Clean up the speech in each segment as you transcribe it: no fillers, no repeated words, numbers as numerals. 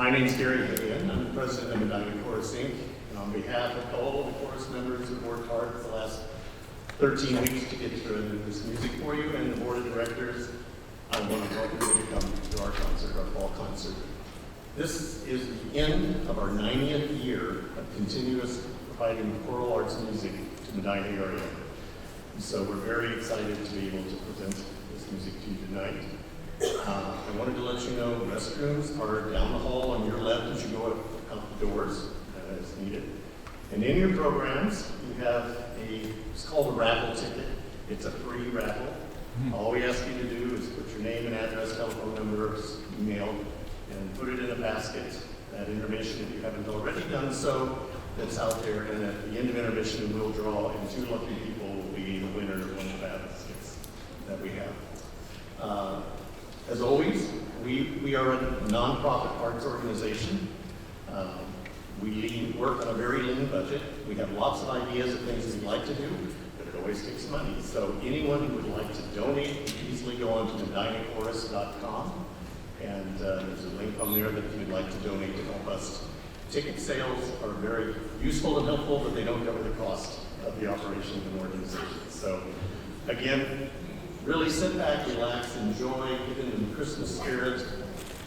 My name's Gary Higgin. I'm the president of Medina Chorus Inc. And on behalf of all the chorus members who've worked hard for the last 13 weeks to get through this music for you and the board of directors, I want to welcome you to come to our concert, our fall concert. This is the end of our 90th year of continuous providing choral arts music to the Medina area. And so we're very excited to be able to present this music to you tonight. I wanted to let you know restrooms are down the hall on your left as you go out the doors as needed. And in your programs, you have it's called a raffle ticket. It's a free raffle. All we ask you to do is put your name and address, telephone number, email, and put it in a basket. That information, if you haven't already done so, that's out there. And at the end of intermission, we'll draw, and 2 lucky people will be the winner of one of the baskets that we have. As always, we are a nonprofit arts organization. We work on a very lean budget. We have lots of ideas of things we'd like to do, but it always takes money. So anyone who would like to donate can easily go on to medinachorus.com, and there's a link on there that if you'd like to donate to help us. Ticket sales are very useful and helpful, but they don't cover the cost of the operation of an organization. So again, really sit back, relax, enjoy, get into the Christmas spirit.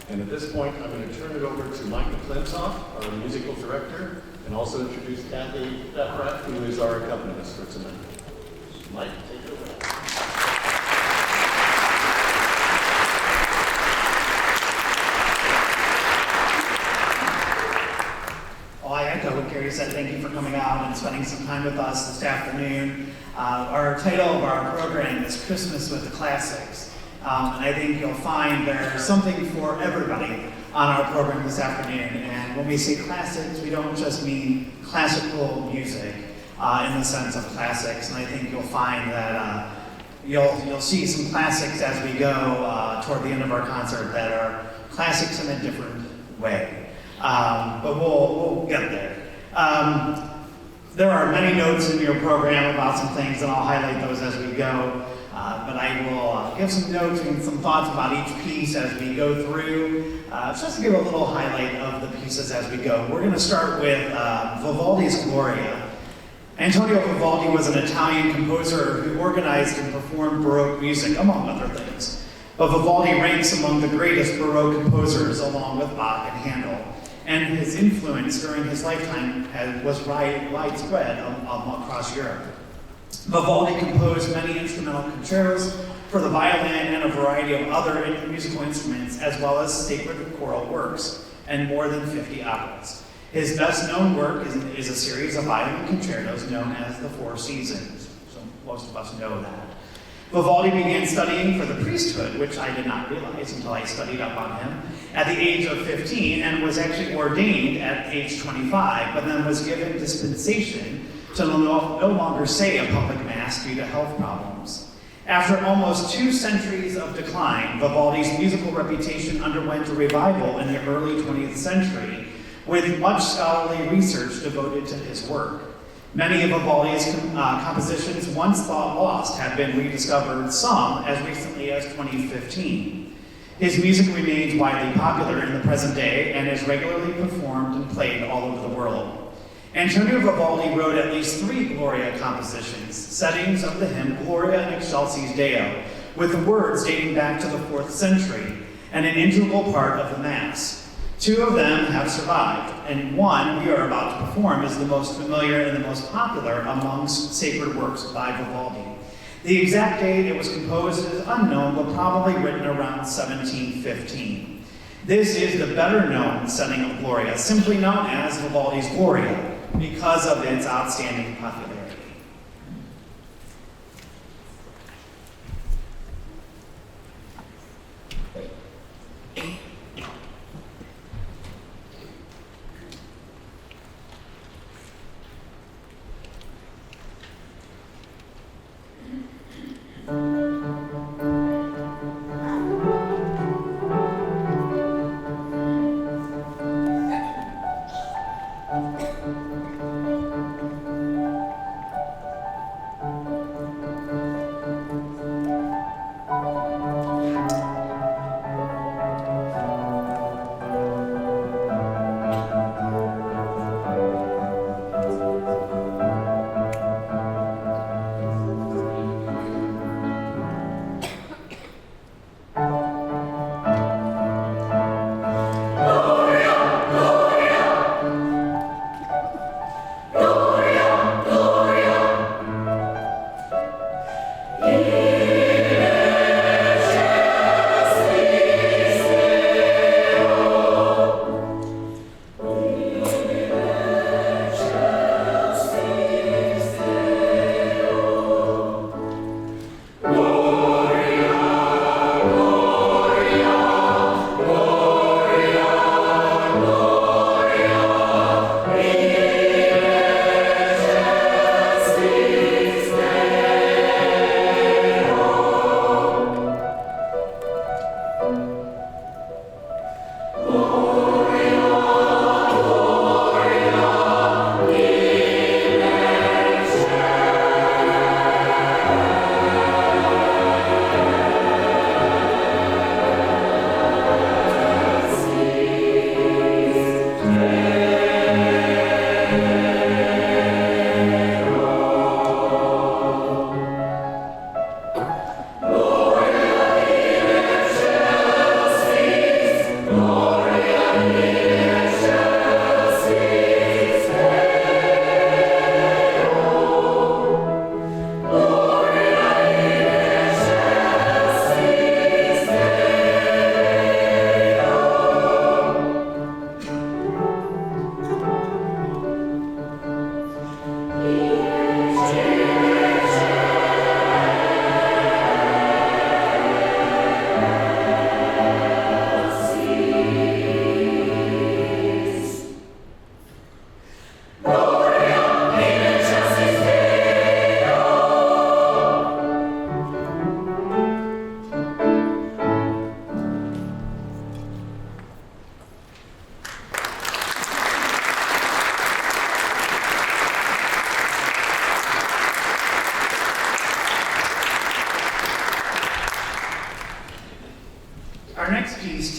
And at this point, I'm going to turn it over to Mike McClintock, our musical director, and also introduce Cathy Farfrak, who is our accompanist for tonight. Mike, take it away. Well, I echo what Gary said. Thank you for coming out and spending some time with us this afternoon. Our title of our program is Christmas with the Classics. And I think you'll find there's something for everybody on our program this afternoon. And when we say classics, we don't just mean classical music in the sense of classics. And I think you'll find that you'll see some classics as we go toward the end of our concert that are classics in a different way. But we'll get there. There are many notes in your program about some things, and I'll highlight those as we go. But I will give some notes and some thoughts about each piece as we go through. Just to give a little highlight of the pieces as we go. We're going to start with Vivaldi's Gloria. Antonio Vivaldi was an Italian composer who organized and performed Baroque music, among other things. But Vivaldi ranks among the greatest Baroque composers, along with Bach and Handel. And his influence during his lifetime was widespread across Europe. Vivaldi composed many instrumental concertos for the violin and a variety of other musical instruments, as well as sacred choral works, and more than 50 operas. His best-known work is a series of violin concertos known as the Four Seasons, so most of us know that. Vivaldi began studying for the priesthood, which I did not realize until I studied up on him, at the age of 15, and was actually ordained at age 25, but then was given dispensation to no longer say a public mass due to health problems. After almost 2 centuries of decline, Vivaldi's musical reputation underwent a revival in the early 20th century, with much scholarly research devoted to his work. Many of Vivaldi's compositions, once thought lost, have been rediscovered, some as recently as 2015. His music remains widely popular in the present day and is regularly performed and played all over the world. Antonio Vivaldi wrote at least 3 Gloria compositions, settings of the hymn Gloria in Excelsis Deo, with the words dating back to the 4th century, and an integral part of the Mass. 2 of them have survived, and one we are about to perform is the most familiar and the most popular amongst sacred works by Vivaldi. The exact date it was composed is unknown, but probably written around 1715. This is the better known setting of Gloria, simply known as Vivaldi's Gloria, because of its outstanding popularity.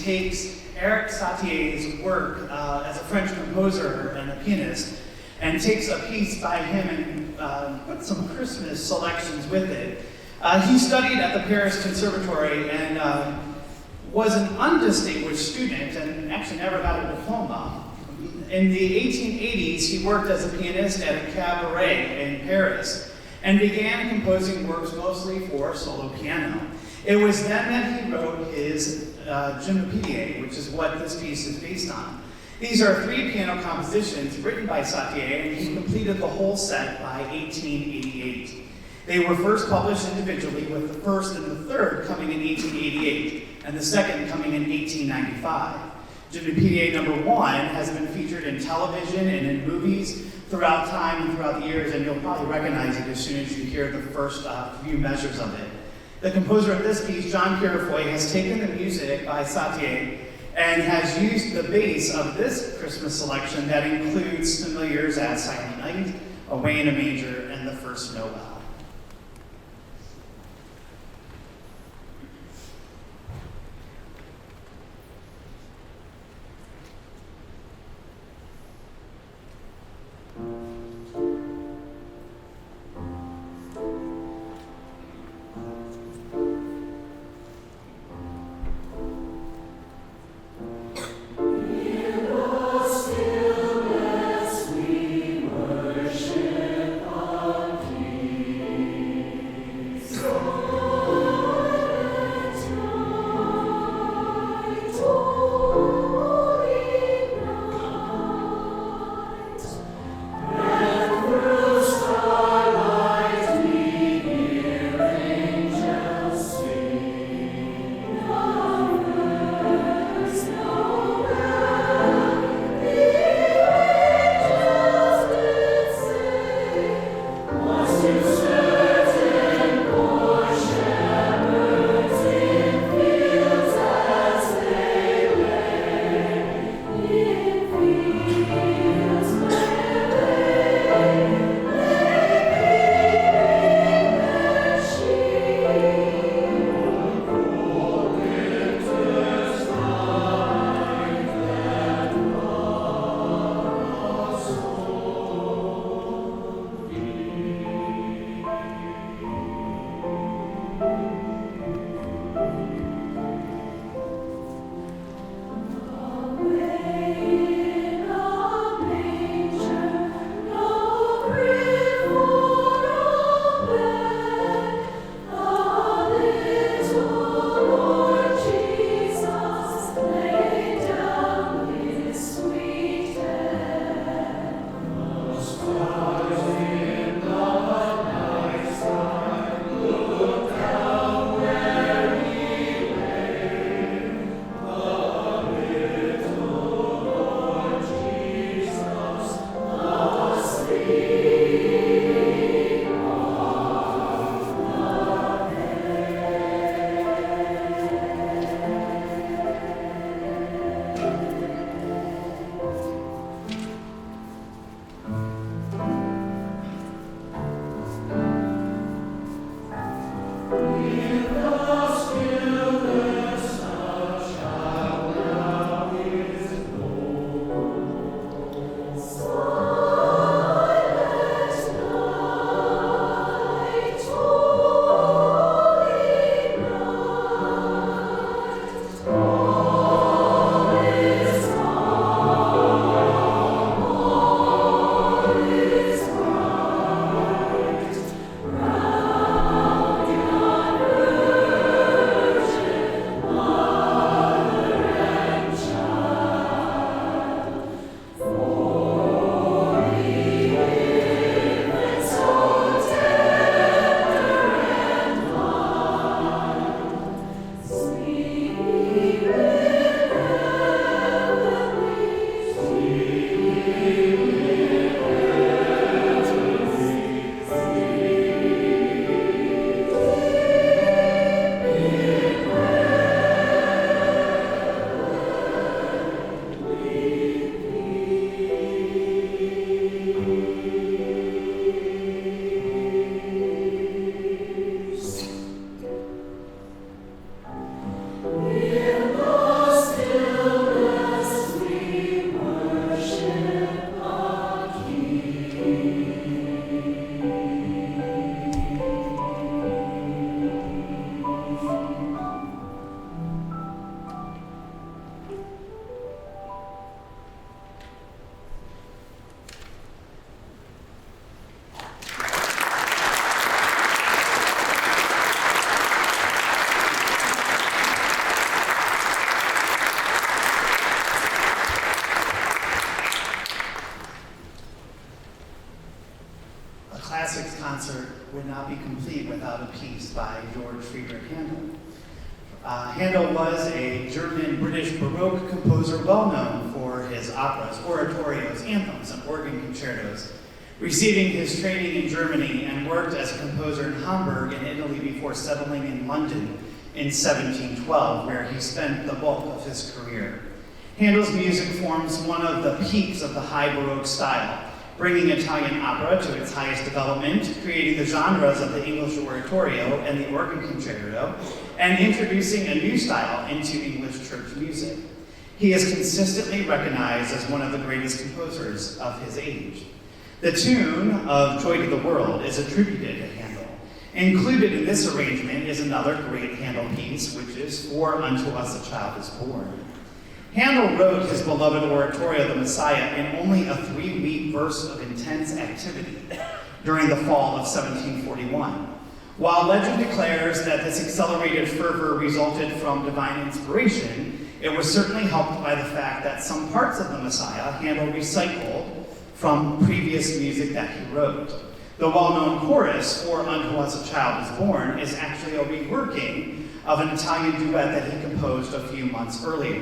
takes Eric Satie's work as a French composer and a pianist, and takes a piece by him and puts some Christmas selections with it. He studied at the Paris Conservatory and was an undistinguished student and actually never got a diploma. In the 1880s, he worked as a pianist at a cabaret in Paris and began composing works mostly for solo piano. It was then that he wrote his Gymnopedies, which is what this piece is based on. These are 3 piano compositions written by Satie, and he completed the whole set by 1888. They were first published individually, with the first and the third coming in 1888, and the second coming in 1895. Gymnopedies number 1 has been featured in television and in movies throughout time and throughout the years, and you'll probably recognize it as soon as you hear the first few measures of it. The composer of this piece, John Purifoy, has taken the music by Satie and has used the bass of this Christmas selection that includes familiars as Silent Night, Away in a Manger, and the First Noel. Classics concert would not be complete without a piece by George Friedrich Handel. Handel was a German-British Baroque composer well known for his operas, oratorios, anthems, and organ concertos, receiving his training in Germany and worked as a composer in Hamburg and Italy before settling in London in 1712, where he spent the bulk of his career. Handel's music forms one of the peaks of the high Baroque style, bringing Italian opera to its highest development, creating the genres of the English oratorio and the organ concerto, and introducing a new style into English church music. He is consistently recognized as one of the greatest composers of his age. The tune of Joy to the World is attributed to Handel. Included in this arrangement is another great Handel piece, which is For Unto Us a Child is Born. Handel wrote his beloved oratorio, The Messiah, in only a 3-week burst of intense activity during the fall of 1741. While legend declares that this accelerated fervor resulted from divine inspiration, it was certainly helped by the fact that some parts of The Messiah Handel recycled from previous music that he wrote. The well-known chorus, For Unto Us a Child is Born, is actually a reworking of an Italian duet that he composed a few months earlier.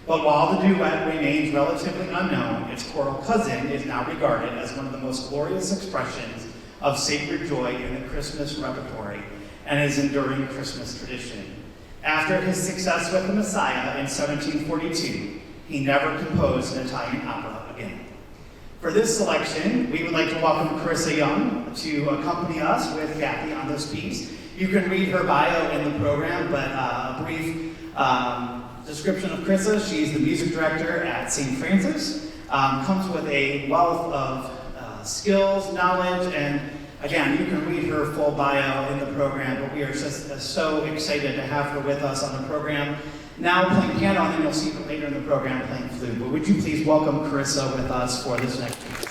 But while the duet remains relatively unknown, its choral cousin is now regarded as one of the most glorious expressions of sacred joy in the Christmas repertory and is enduring Christmas tradition. After his success with The Messiah in 1742, he never composed an Italian opera again. For this selection, we would like to welcome Carissa Young to accompany us with Cathy on this piece. You can read her bio in the program, but a brief description of Carissa: she's the music director at St. Francis, comes with a wealth of skills, knowledge, and again, you can read her full bio in the program, but we are just so excited to have her with us on the program. Now playing piano, and then you'll see her later in the program playing flute. But would you please welcome Carissa with us for this next piece?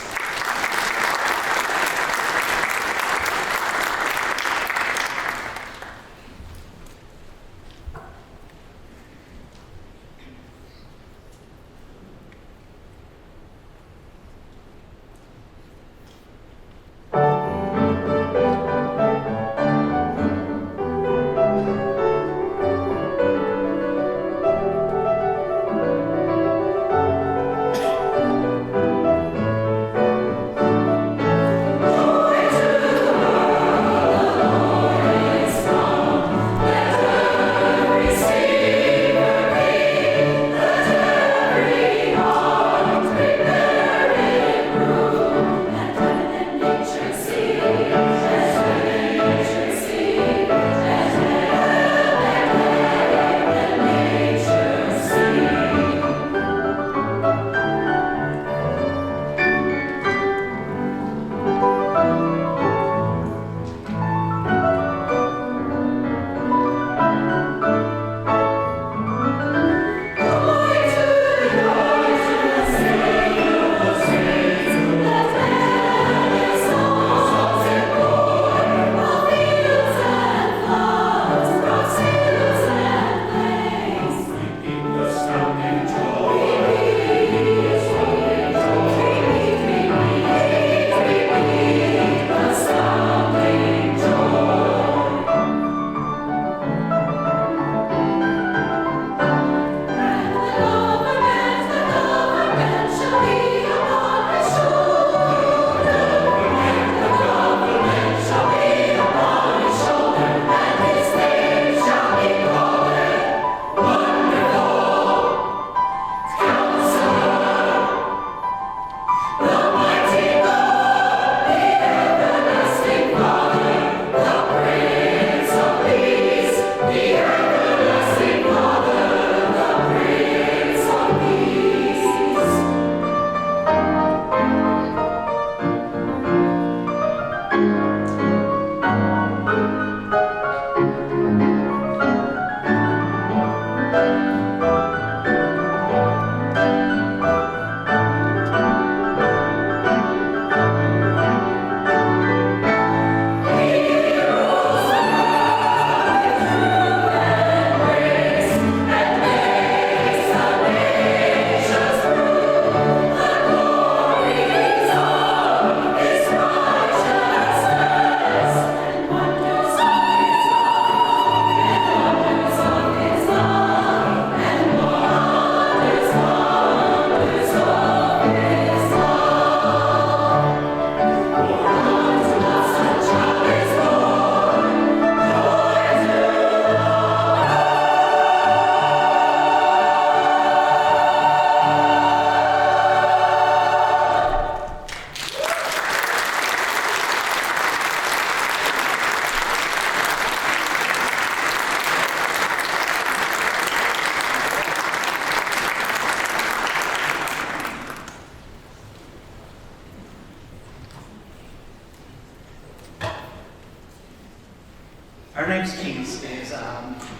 Our next piece is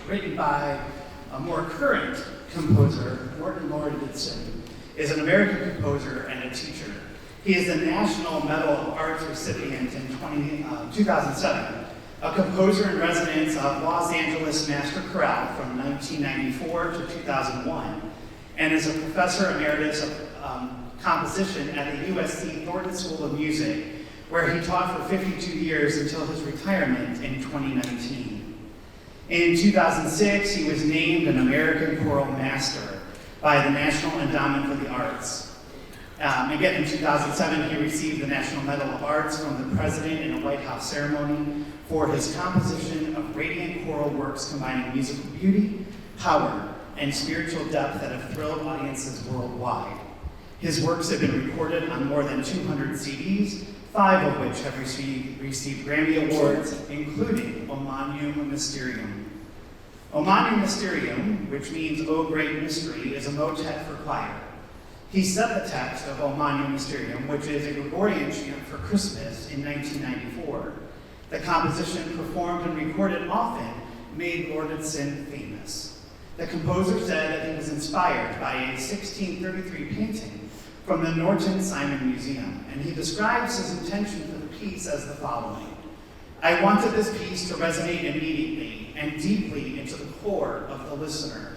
written by a more current composer. Morton Lordson is an American composer and a teacher. He is the National Medal of Arts recipient in 2007, a composer in residence of Los Angeles Master Chorale from 1994 to 2001, and is a professor emeritus of composition at the USC Thornton School of Music, where he taught for 52 years until his retirement in 2019. In 2006, he was named an American Choral Master by the National Endowment for the Arts. Again, in 2007, he received the National Medal of Arts from the President in a White House ceremony for his composition of radiant choral works combining musical beauty, power, and spiritual depth that have thrilled audiences worldwide. His works have been recorded on more than 200 CDs, 5 of which have received Grammy Awards, including O Magnum Mysterium. O Magnum Mysterium, which means O Great Mystery, is a motet for choir. He set the text of O Magnum Mysterium, which is a Gregorian chant for Christmas, in 1994. The composition, performed and recorded often, made Lordson famous. The composer said that he was inspired by a 1633 painting from the Norton Simon Museum, and he describes his intention for the piece as the following. I wanted this piece to resonate immediately and deeply into the core of the listener,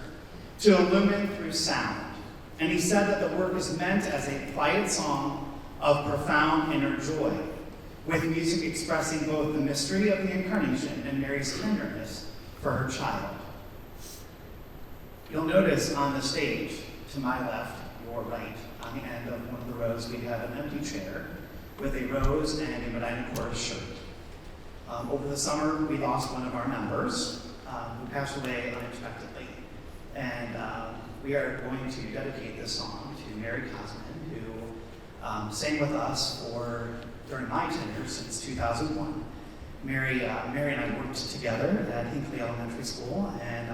to illumine through sound. And he said that the work is meant as a quiet song of profound inner joy, with music expressing both the mystery of the Incarnation and Mary's tenderness for her child. You'll notice on the stage, to my left, your right, on the end of one of the rows, we have an empty chair with a rose and a Medina Chorus shirt. Over the summer, we lost one of our members who passed away unexpectedly. And we are going to dedicate this song to Mary Cosman, who sang with us during my tenure since 2001. Mary and I worked together at Hinckley Elementary School, and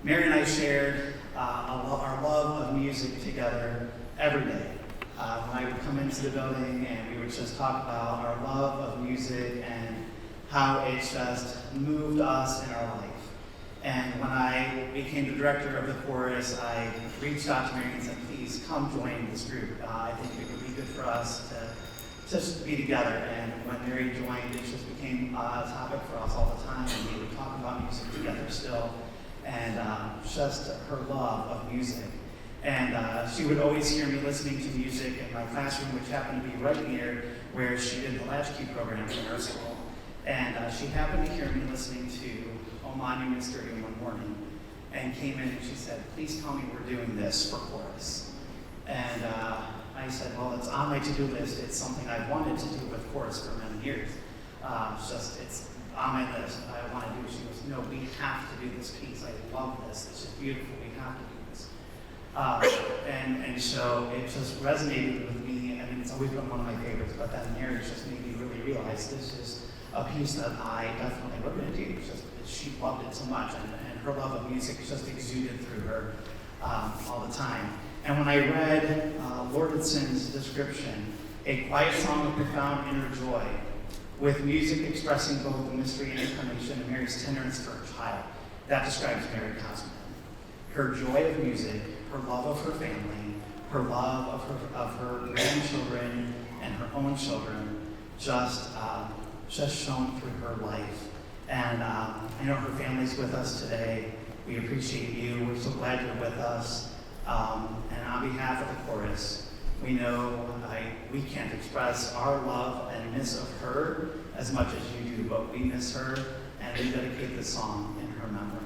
Mary and I shared our love of music together every day. When I would come into the building and we would just talk about our love of music and how it just moved us in our life. And when I became the director of the chorus, I reached out to Mary and said, please come join this group. I think it would be good for us to just be together. And when Mary joined, it just became a topic for us all the time. And we would talk about music together still. And just her love of music. And she would always hear me listening to music in my classroom, which happened to be right near where she did the latchkey program in her school. And she happened to hear me listening to O Magnum Mysterium one morning and came in and she said, please tell me we're doing this for chorus. And I said, well, it's on my to-do list. It's something I've wanted to do with chorus for many years. It's on my list. I want to do it. She goes, no, we have to do this piece. I love this. It's just beautiful. We have to do this. And so it just resonated with me. I mean, it's always been one of my favorites, but then Mary just made me really realize this is a piece that I definitely we're going to do. She loved it so much, and her love of music just exuded through her all the time. And when I read Lordson's description, a quiet song of profound inner joy, with music expressing both the mystery and incarnation and Mary's tenderness for her child, that describes Mary Cosman. Her joy of music, her love of her family, her love of her grandchildren and her own children, just shone through her life. And I know her family's with us today. We appreciate you. We're so glad you're with us. And on behalf of the chorus, we know we can't express our love and miss of her as much as you do, but we miss her, and we dedicate this song in her memory.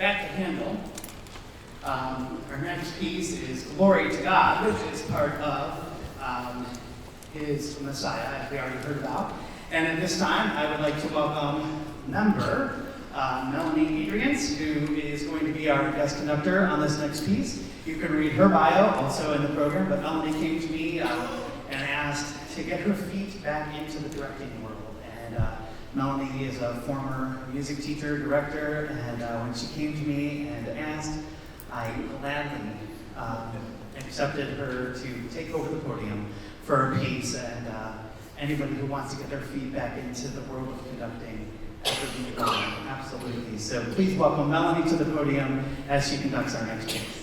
back to Handel. Our next piece is Glory to God, which is part of his Messiah, as we already heard about. And at this time, I would like to welcome member Melanie Adrians, who is going to be our guest conductor on this next piece. You can read her bio also in the program, but Melanie came to me and asked to get her feet back into the directing world. And Melanie is a former music teacher, director, and when she came to me and asked, I gladly accepted her to take over the podium for a piece, and anybody who wants to get their feet back into the world of conducting after being gone, absolutely. So please welcome Melanie to the podium as she conducts our next piece.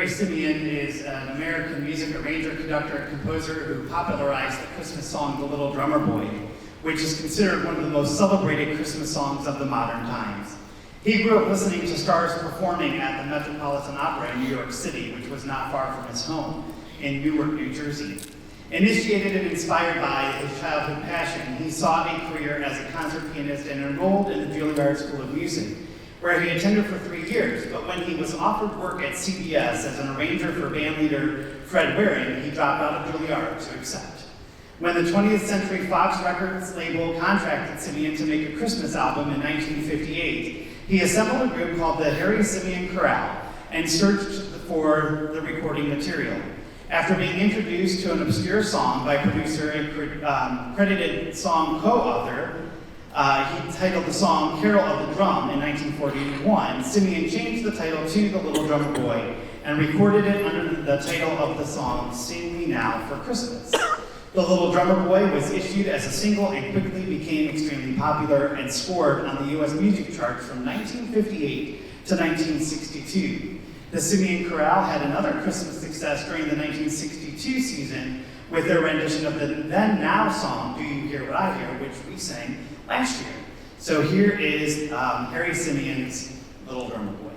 Simeon is an American music arranger, conductor, and composer who popularized the Christmas song, The Little Drummer Boy, which is considered one of the most celebrated Christmas songs of the modern times. He grew up listening to stars performing at the Metropolitan Opera in New York City, which was not far from his home in Newark, New Jersey. Initiated and inspired by his childhood passion, he sought a career as a concert pianist and enrolled in the Juilliard School of Music, where he attended for 3 years, but when he was offered work at CBS as an arranger for bandleader Fred Waring, he dropped out of Juilliard to accept. When the 20th Century Fox Records label contracted Simeon to make a Christmas album in 1958, he assembled a group called the Harry Simeon Chorale and searched for the recording material. After being introduced to an obscure song by producer and credited song co-author, he titled the song Carol of the Drum in 1941. Simeon changed the title to The Little Drummer Boy and recorded it under the title of the song Sing Me Now for Christmas. The Little Drummer Boy was issued as a single and quickly became extremely popular and scored on the US music charts from 1958 to 1962. The Simeon Chorale had another Christmas success during the 1962 season with their rendition of the then-now song, Do You Hear What I Hear, which we sang last year. So here is Harry Simeon's Little Drummer Boy.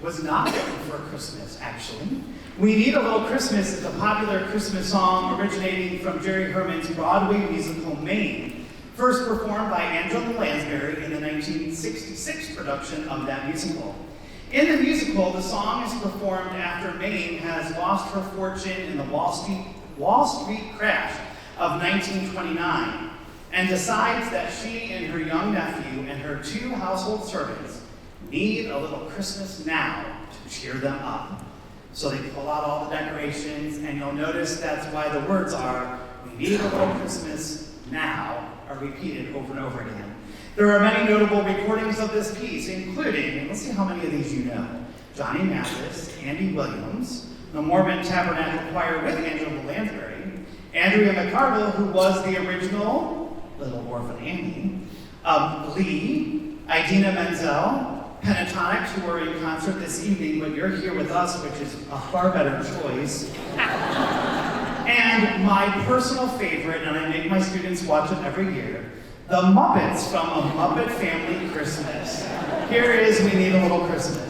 was not written for Christmas, actually. We Need a Little Christmas is a popular Christmas song originating from Jerry Herman's Broadway musical Maine, first performed by Angela Lansbury in the 1966 production of that musical. In the musical, the song is performed after Maine has lost her fortune in the Wall Street crash of 1929 and decides that she and her young nephew and her 2 household servants need a little Christmas now to cheer them up. So they pull out all the decorations, and you'll notice that's why the words are, "We need a little Christmas now," are repeated over and over again. There are many notable recordings of this piece, including, and let's see how many of these you know, Johnny Mathis, Andy Williams, the Mormon Tabernacle Choir with Angela Lansbury, Andrea McCardle, who was the original Little Orphan Annie, Lee, Idina Menzel, Pentatonic, who are in concert this evening, but you're here with us, which is a far better choice. And my personal favorite, and I make my students watch it every year, the Muppets from A Muppet Family Christmas. Here is We Need a Little Christmas.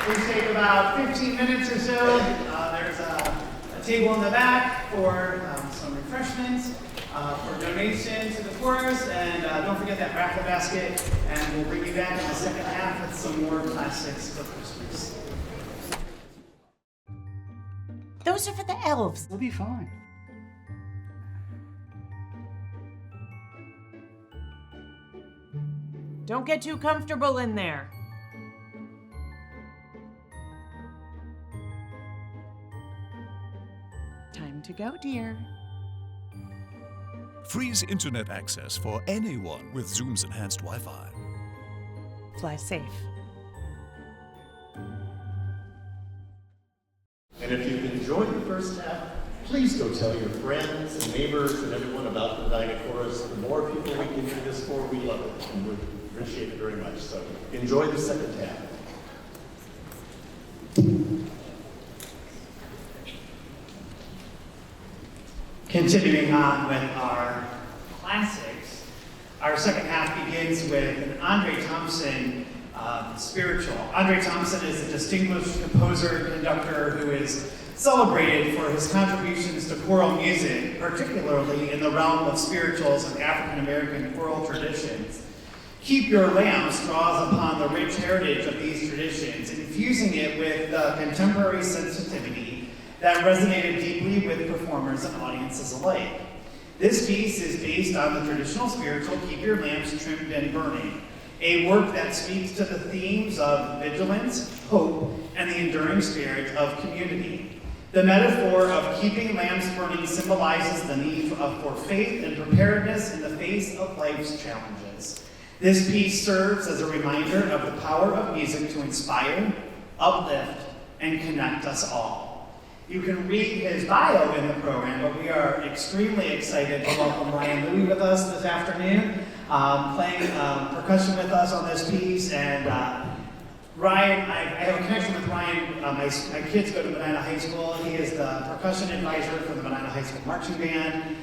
Please take about 15 minutes or so. There's a table in the back for some refreshments, for donation to the chorus, and don't forget that raffle basket, and we'll bring you back in the second half with some more classics of Christmas. Those are for the elves. We'll be fine. Don't get too comfortable in there. Time to go, dear. Freeze internet access for anyone with Zoom's enhanced Wi-Fi. Fly safe. And if you've enjoyed the first half, please go tell your friends and neighbors and everyone about the Medina Chorus. The more people we can do this for, we love it, and we appreciate it very much. So enjoy the second half. Continuing on with our classics, our second half begins with an Andre Thompson spiritual. Andre Thompson is a distinguished composer and conductor who is celebrated for his contributions to choral music, particularly in the realm of spirituals and African American choral traditions. Keep Your Lamps draws upon the rich heritage of these traditions, infusing it with the contemporary sensitivity that resonated deeply with performers and audiences alike. This piece is based on the traditional spiritual Keep Your Lamps Trimmed and Burning, a work that speaks to the themes of vigilance, hope, and the enduring spirit of community. The metaphor of keeping lamps burning symbolizes the need for faith and preparedness in the face of life's challenges. This piece serves as a reminder of the power of music to inspire, uplift, and connect us all. You can read his bio in the program, but we are extremely excited to welcome Ryan Louie with us this afternoon, playing percussion with us on this piece. And Ryan, I have a connection with Ryan. My kids go to Medina High School. He is the percussion advisor for the Medina High School Marching Band.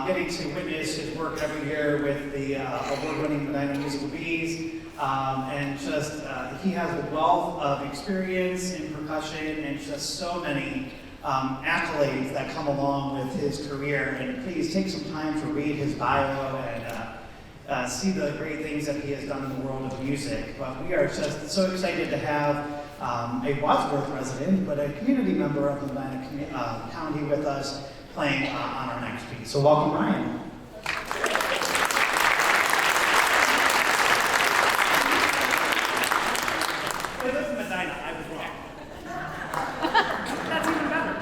Getting to witness his work every year with the award-winning Medina Musicalbees. And just, he has a wealth of experience in percussion and just so many accolades that come along with his career. And please take some time to read his bio and see the great things that he has done in the world of music. But we are just so excited to have a Wadsworth resident, but a community member of the Medina County with us playing on our next piece. So welcome, Ryan. It isn't Medina, I was wrong. That's even better.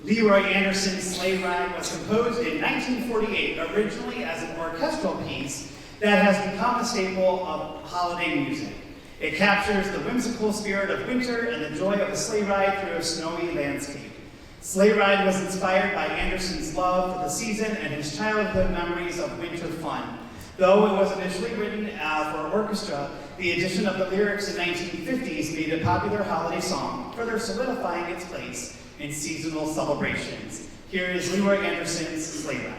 Leroy Anderson's Sleigh Ride was composed in 1948, originally as an orchestral piece that has become a staple of holiday music. It captures the whimsical spirit of winter and the joy of a sleigh ride through a snowy landscape. Sleigh Ride was inspired by Anderson's love for the season and his childhood memories of winter fun. Though it was initially written for orchestra, the addition of the lyrics in 1950s made it a popular holiday song, further solidifying its place in seasonal celebrations. Here is Leroy Anderson's Sleigh Ride.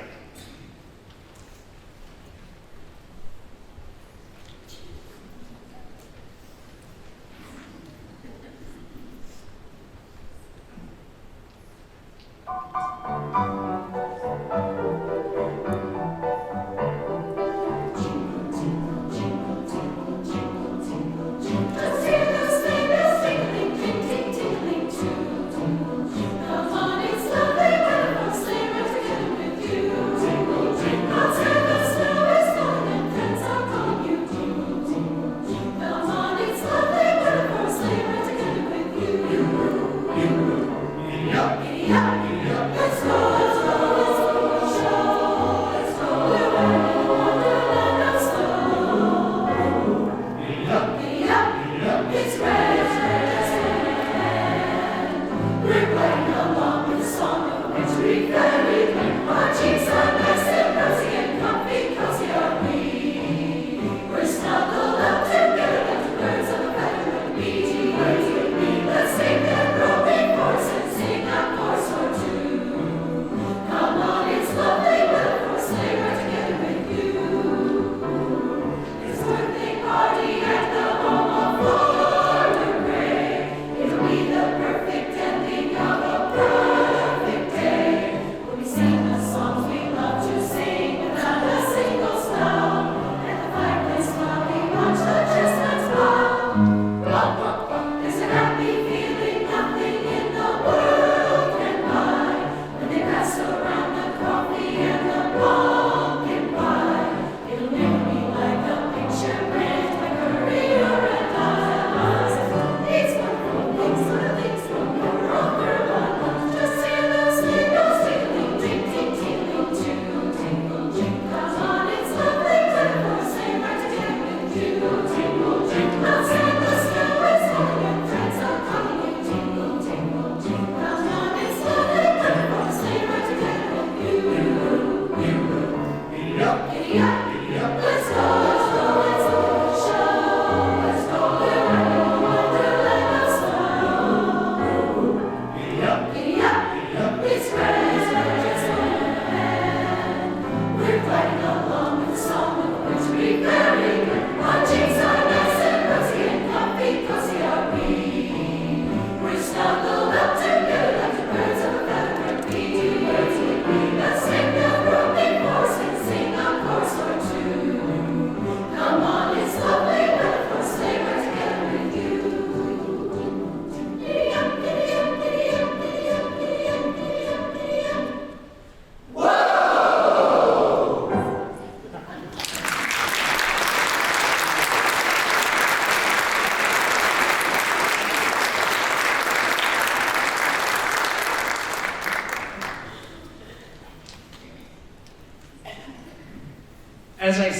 As I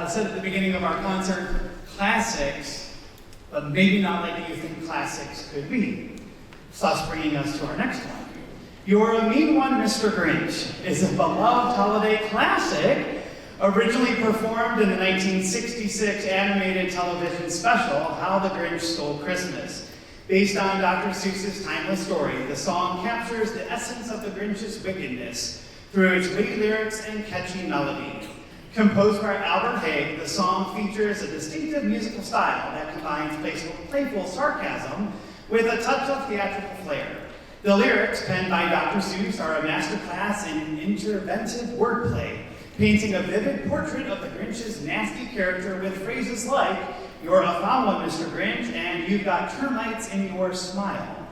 said at the beginning of our concert, classics, but maybe not like you think classics could be. Thus bringing us to our next one. You're a Mean One, Mr. Grinch is a beloved holiday classic, originally performed in the 1966 animated television special, How the Grinch Stole Christmas. Based on Dr. Seuss's timeless story, the song captures the essence of the Grinch's wickedness through its witty lyrics and catchy melody. Composed by Albert Haig, the song features a distinctive musical style that combines playful sarcasm with a touch of theatrical flair. The lyrics, penned by Dr. Seuss, are a masterclass in interventive wordplay, painting a vivid portrait of the Grinch's nasty character with phrases like, "You're a foul one, Mr. Grinch," and "You've got termites in your smile."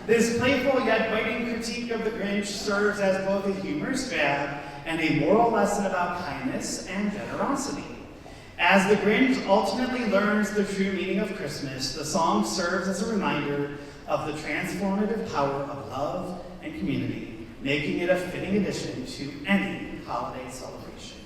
This playful yet biting critique of the Grinch serves as both a humorous jab and a moral lesson about kindness and generosity. As the Grinch ultimately learns the true meaning of Christmas, the song serves as a reminder of the transformative power of love and community. making it a fitting addition to any holiday celebration.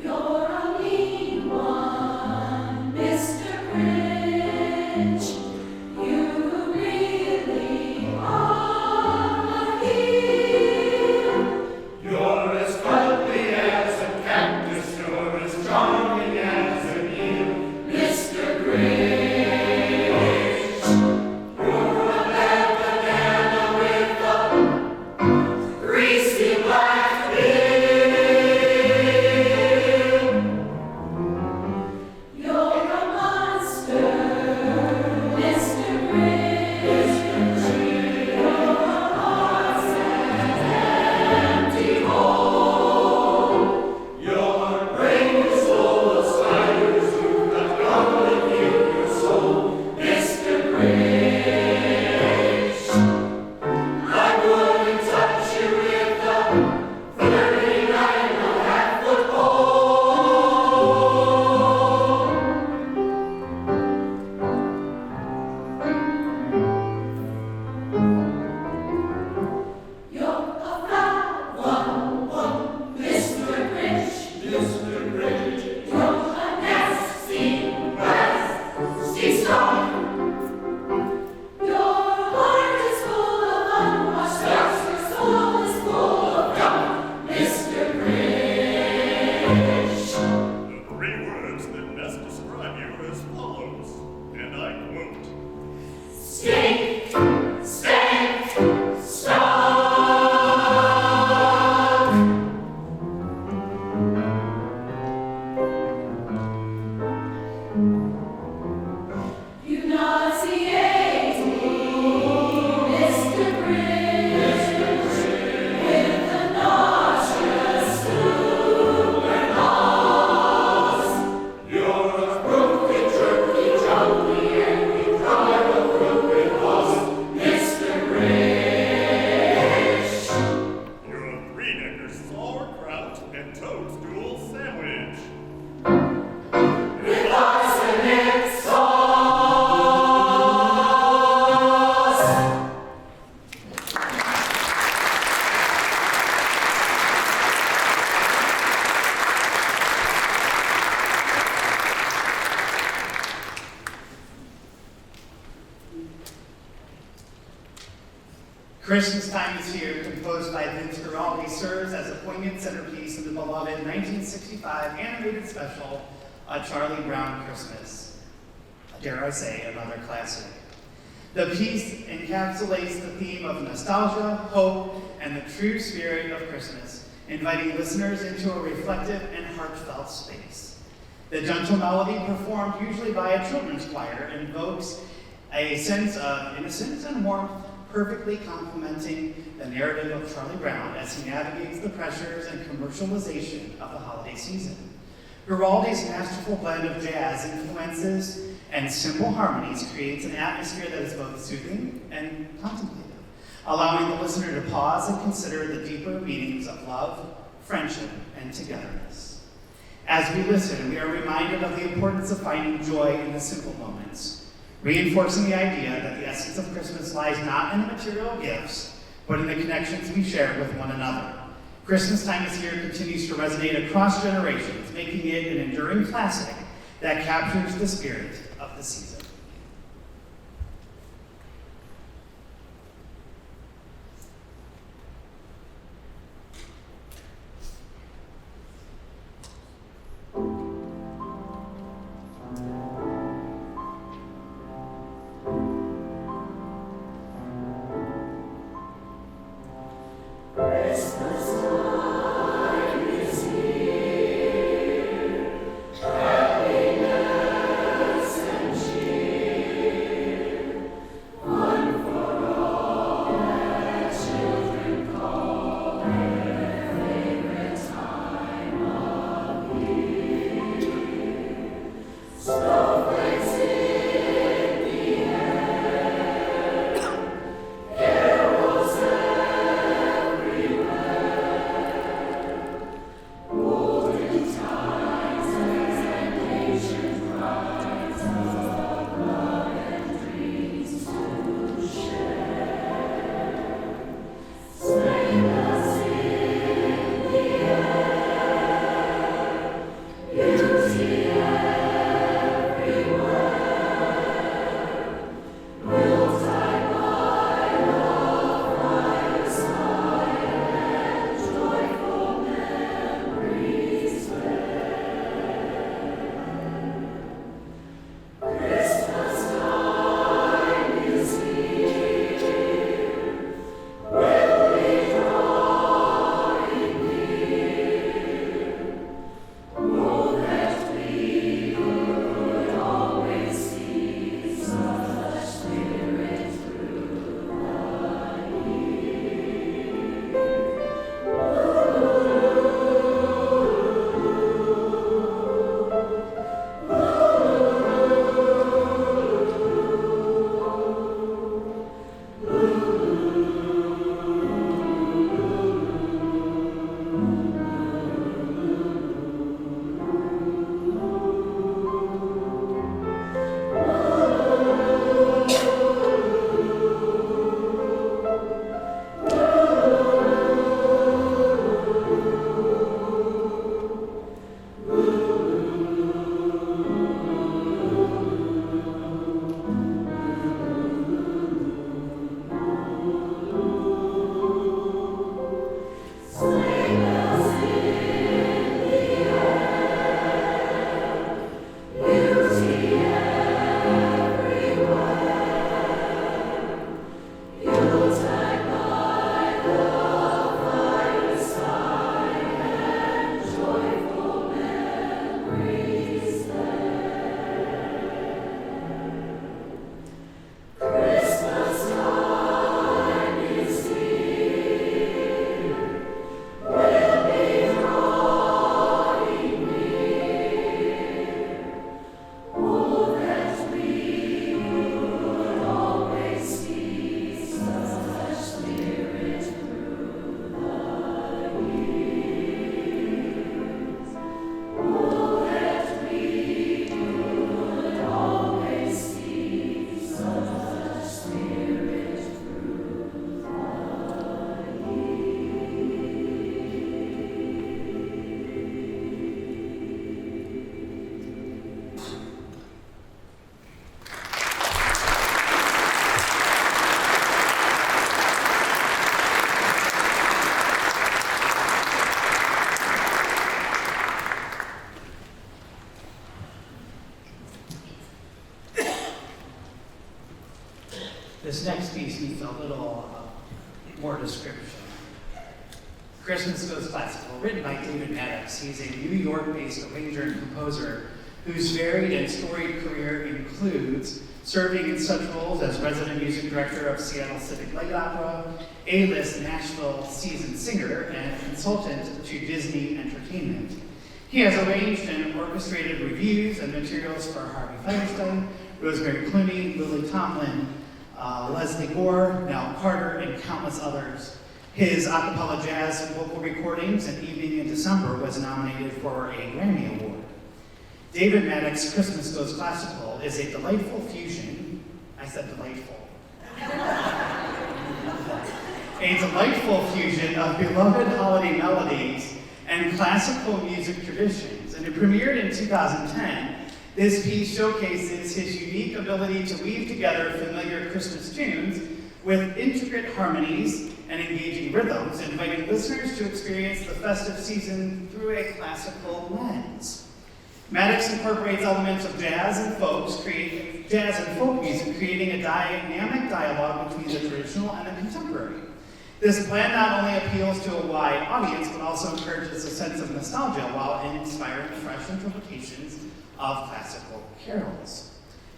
You're a mean one, Mr. Grinch. You really are a heel. You're as cuddly as a cactus, you're as charming as an eel, Mr. Grinch. You're a bad banana with a greasy black bill. You're a monster, Mr. Grinch. Your heart's an empty hole. Your brain is full of spiders who have come to kill your soul, Mr. Grinch. I wouldn't touch you with a 39.5-foot pole. You're a foul one, Mr. Grinch. Mr. Grinch, You're a nasty stone. Your heart is full of unwashed socks, your soul is full of gum, Mr. Grinch. the three words that best describe you as follows, and I quote, Stink, stank, stunk. You nauseate me, Mr. Grinch, with a nauseous super nose. you're a crooked, jerky, jolly, and you cry a crooked horse, Mr. Grinch. You're a three-decker sauerkraut and toadstool sandwich. With arsenic sauce. Christmas Time is Here, composed by Vivaldi, serves as a poignant centerpiece of the beloved 1965 animated special, A Charlie Brown Christmas. Dare I say, another classic. The piece encapsulates the theme of nostalgia, hope, and the true spirit of Christmas, inviting listeners into a reflective and heartfelt space. The gentle melody, performed usually by a children's choir, invokes a sense of innocence and warmth, perfectly complementing the narrative of Charlie Brown as he navigates the pressures and commercialization of the holiday season. Vivaldi's masterful blend of jazz influences and simple harmonies creates an atmosphere that is both soothing and contemplative, allowing the listener to pause and consider the deeper meanings of love, friendship, and togetherness. As we listen, we are reminded of the importance of finding joy in the simple moments, reinforcing the idea that the essence of Christmas lies not in the material gifts, but in the connections we share with one another. Christmas Time is Here continues to resonate across generations, making it an enduring classic that captures the spirit of the season. Happiness and cheer. piece needs a little more description. Christmas Goes Classical, written by David Maddox. He's a New York-based arranger and composer whose varied and storied career includes serving in such roles as resident music director of Seattle Civic Light Opera, A-list Nashville seasoned singer, and consultant to Disney Entertainment. He has arranged and orchestrated reviews and materials for Harvey Firestein, Rosemary Clooney, Lily Tomlin, Leslie Gore, Nell Carter, and countless others. His a cappella jazz vocal recordings, An Evening in December, was nominated for a Grammy Award. David Maddox's Christmas Goes Classical is a delightful fusion, I said delightful, a delightful fusion of beloved holiday melodies and classical music traditions. And it premiered in 2010. This piece showcases his unique ability to weave together familiar Christmas tunes with intricate harmonies and engaging rhythms, inviting listeners to experience the festive season through a classical lens. Maddox incorporates elements of jazz and folk music, creating a dynamic dialogue between the traditional and the contemporary. This plan not only appeals to a wide audience, but also encourages a sense of nostalgia while inspiring fresh interpretations of classical carols.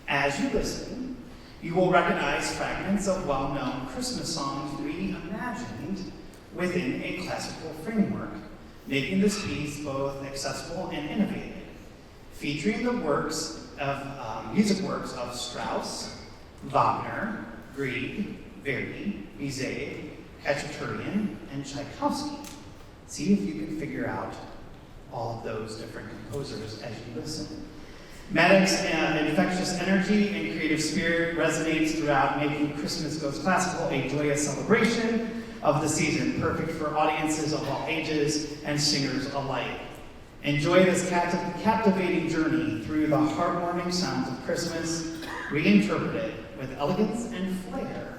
As you listen, you will recognize fragments of well-known Christmas songs reimagined within a classical framework, making this piece both accessible and innovative. Featuring the music works of Strauss, Wagner, Grieg, Verdi, Bizet, Khachaturian, and Tchaikovsky. See if you can figure out all of those different composers as you listen. Maddox's infectious energy and creative spirit resonates throughout, making Christmas Goes Classical a joyous celebration of the season, perfect for audiences of all ages and singers alike. Enjoy this captivating journey through the heartwarming sounds of Christmas, reinterpreted with elegance and flair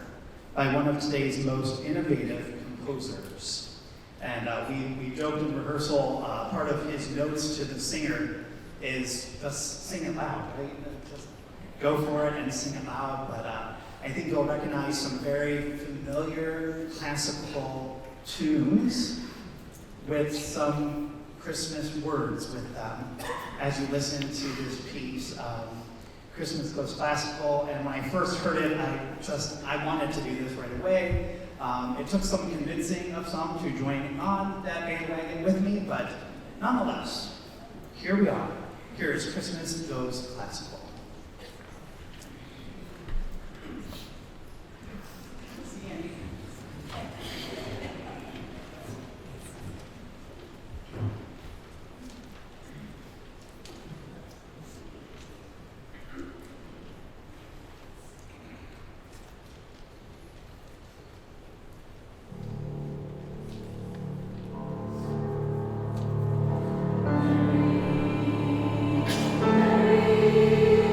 by one of today's most innovative composers. And we joked in rehearsal, part of his notes to the singer is just sing it loud, right? Just go for it and sing it loud. But I think you'll recognize some very familiar classical tunes with some Christmas words with them as you listen to this piece. Christmas Goes Classical, and when I first heard it, I wanted to do this right away. It took some convincing of some to join on that bandwagon with me, but nonetheless, here we are. Here is Christmas Goes Classical. Mary,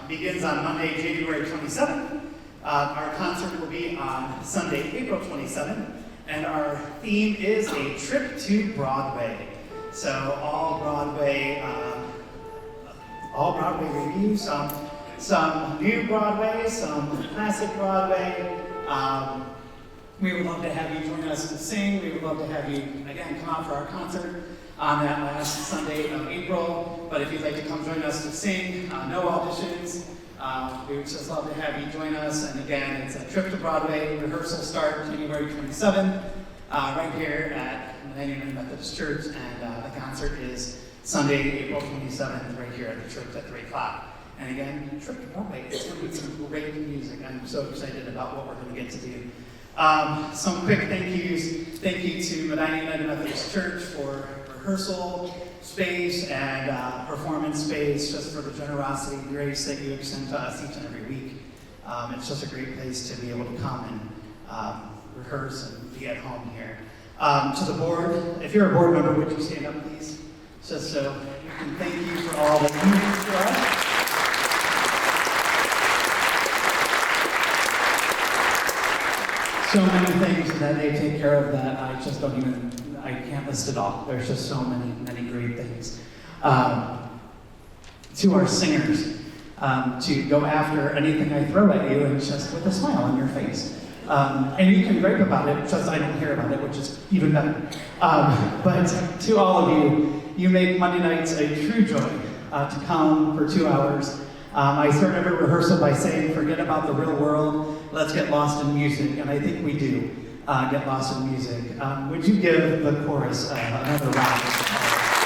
Begins on Monday, January 27th. Our concert will be on Sunday, April 27th, and our theme is a trip to Broadway. So all Broadway reviews, some new Broadway, some classic Broadway. We would love to have you join us and sing. We would love to have you, again, come out for our concert on that last Sunday of April. But if you'd like to come join us to sing, no auditions. We would just love to have you join us. And again, it's a trip to Broadway. Rehearsal start January 27th, right here at Medina Methodist Church. And the concert is Sunday, April 27th, right here at the church at 3 o'clock. And again, trip to Broadway. It's going to be some great music. I'm so excited about what we're going to get to do. Some quick thank yous. Thank you to Medina Methodist Church for rehearsal space and performance space, just for the generosity and grace that you extend to us each and every week. It's just a great place to be able to come and rehearse and be at home here. To the board, if you're a board member, would you stand up, please? Just so we can thank you for all that you do for us. So many things that they take care of that I just don't even, I can't list it all. There's just so many great things. To our singers, to go after anything I throw at you and just with a smile on your face. And you can gripe about it, just I don't hear about it, which is even better. But to all of you, you make Monday nights a true joy to come for 2 hours. I start every rehearsal by saying, forget about the real world, let's get lost in music, and I think we do get lost in music. Would you give the chorus another round of applause?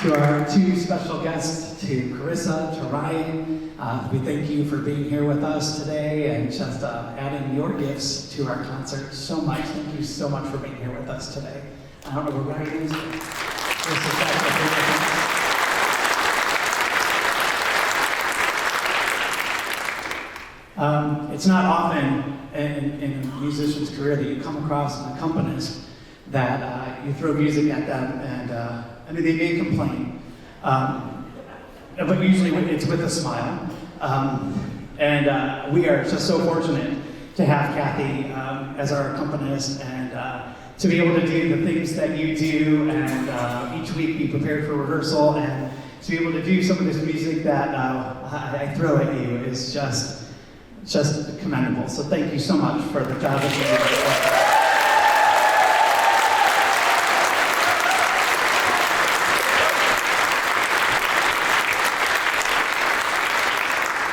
To our two special guests, to Carissa, to Ryan, we thank you for being here with us today and just adding your gifts to our concert so much. Thank you so much for being here with us today. I don't know where Ryan is. It's not often in a musician's career that you come across an accompanist that you throw music at them and I mean, they may complain, but usually it's with a smile. And we are just so fortunate to have Cathy as our accompanist and to be able to do the things that you do and each week be prepared for rehearsal and to be able to do some of this music that I throw at you is just commendable. So thank you so much for the job that you do.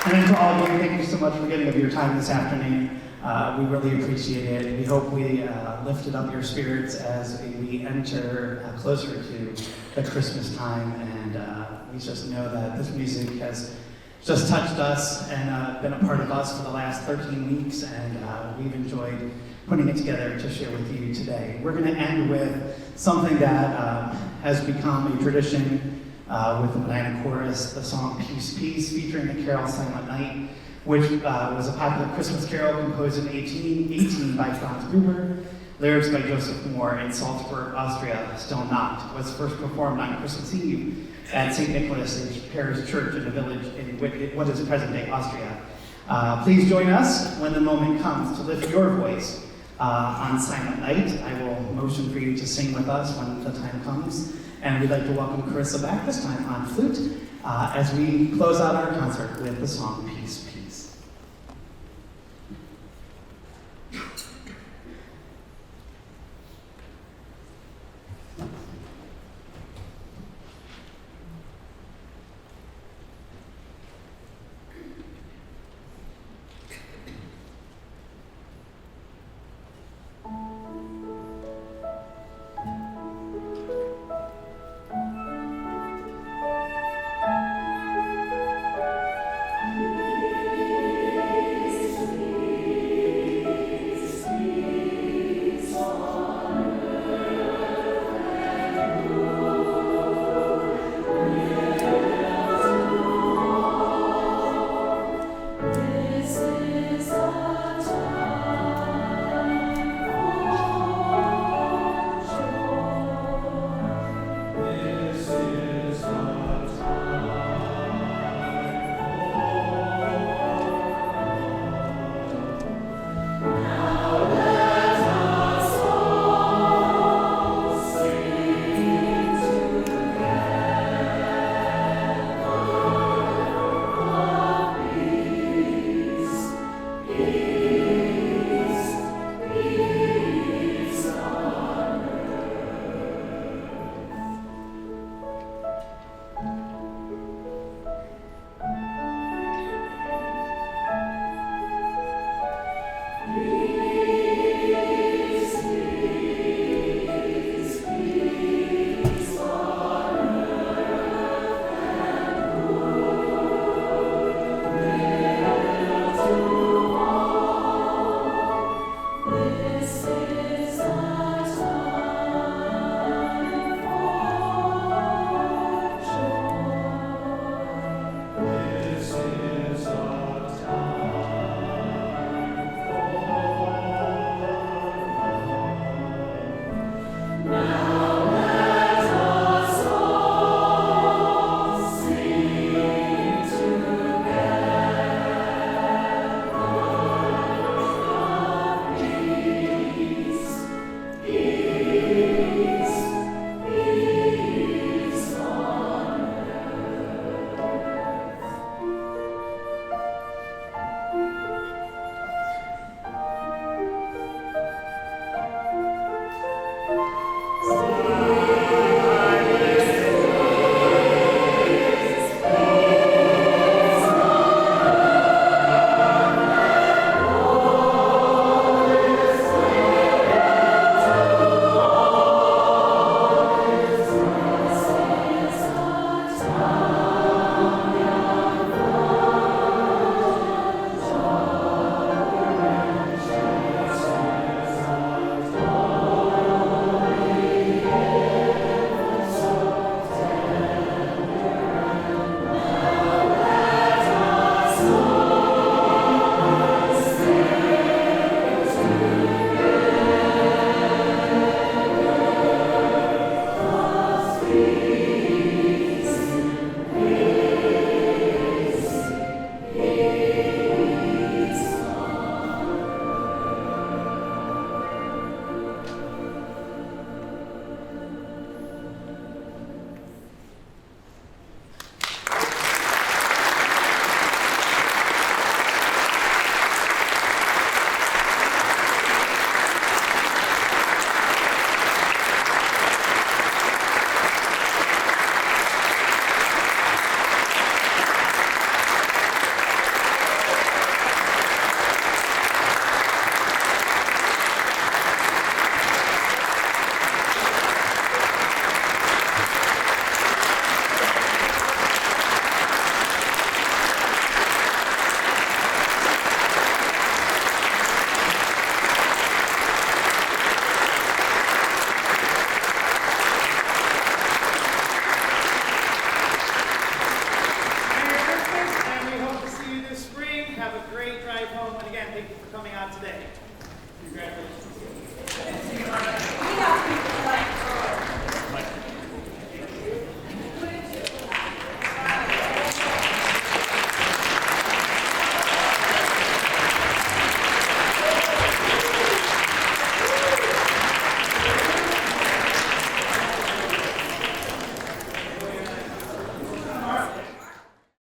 And then to all of you, thank you so much for giving of your time this afternoon. We really appreciate it. We hope we lifted up your spirits as we enter closer to the Christmas time. And we just know that this music has just touched us and been a part of us for the last 13 weeks. And we've enjoyed putting it together to share with you today. We're going to end with something that has become a tradition with the Medina Chorus, the song Peace, Peace, featuring the carol Silent Night, which was a popular Christmas carol composed in 1818 by Franz Gruber, lyrics by Joseph Moore in Salzburg, Austria, still not, was first performed on Christmas Eve at St. Nicholas Parish Church in a village in what is present-day Austria. Please join us when the moment comes to lift your voice on Silent Night. I will motion for you to sing with us when the time comes. And we'd like to welcome Carissa back, this time on flute, as we close out our concert with the song Peace, Peace. Peace. have a great drive home. And again, thank you for coming out today. Congratulations.